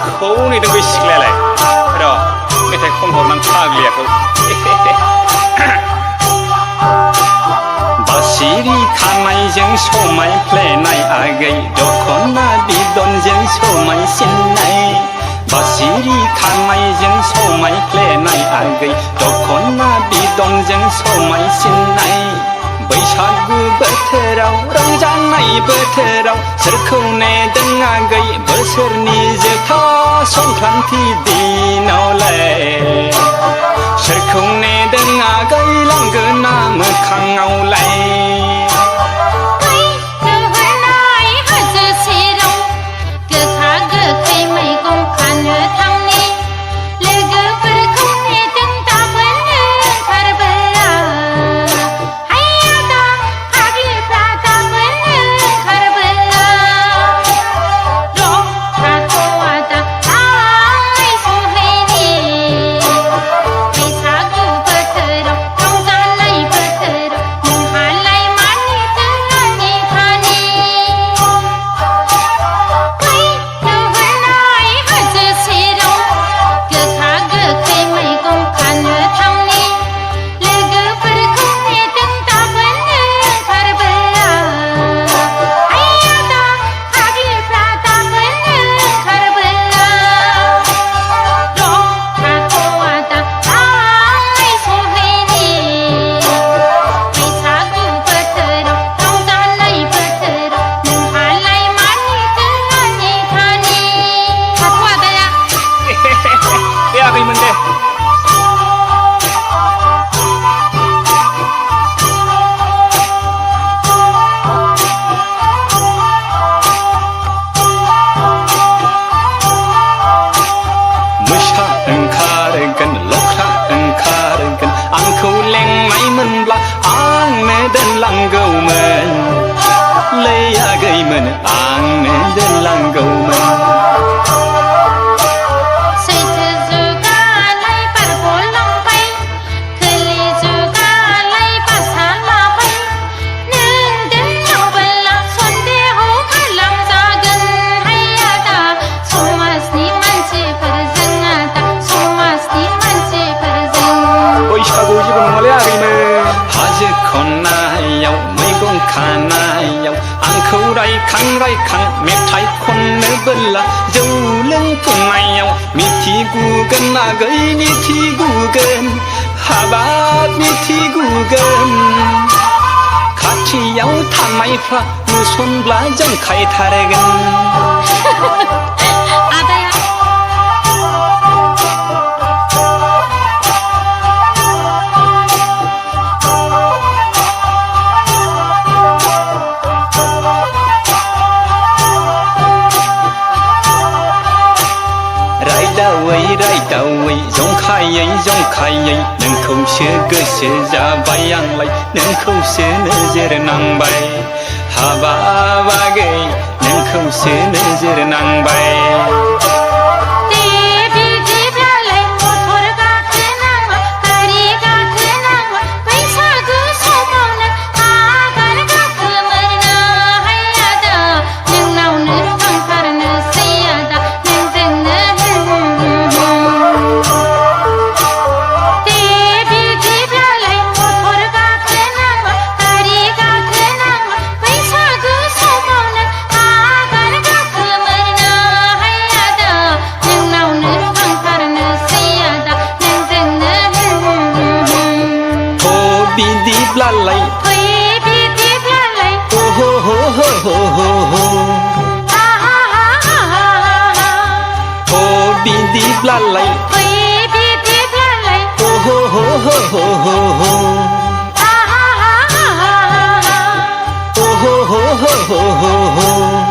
खौ नेदों बै सिख्लायालाय र' मेथाइ खनहरनां फाग्लियाखौ बासिरि खानायजों समायफ्लेनाय आगै दख'ना बिदनजों समायसिननाय बासिरि खानायजों समायफ्लेनाय आगै दख'ना बिदनजों समायसिननाय बैसागु बोथोराव रंजानाय बोथोराव सोरखौ नेदों आगै बोसोरनि जोबथा संक्रान्ति दिनावलाय सोरखौ नेदों आगै लांगोना मोखाङावलाय आंनो दोनलांगौमोन लै आगैमोन आंनो दोनलांगौमोन सैथो जुगालाय बारग'लांबाय खोलि जुगालाय बासालाबाय नों दोनलांबोला सन्देह खालामजागोन हाय आदा समाजनि मानसिफोरजों आदा समाजनि मानसिफोरजों बैसागु जेबो नङालै आगैमोन हाजो खनायाव मैगं खानायाव आंखौ रायखां मेथाइ खननोबोला जौ लोंफुनायाव मिथिगुगोन आगै मिथिगुगोन हाबाब मिथिगुगोन खाथियाव थानायफ्रा नुसनब्ला जंखायथारगोन रायदावै जंखायै नोंखौसो गोसो जाबाय आंलाय नोंखौसो नोजोर नांबाय हाबाब आगै नोंखौसो नोजोर नांबाय बिदिब्लालाय हो हो हो हो हो हो बिदिब्लालाय हो हो हो हो हो हो हो हो हो हो हो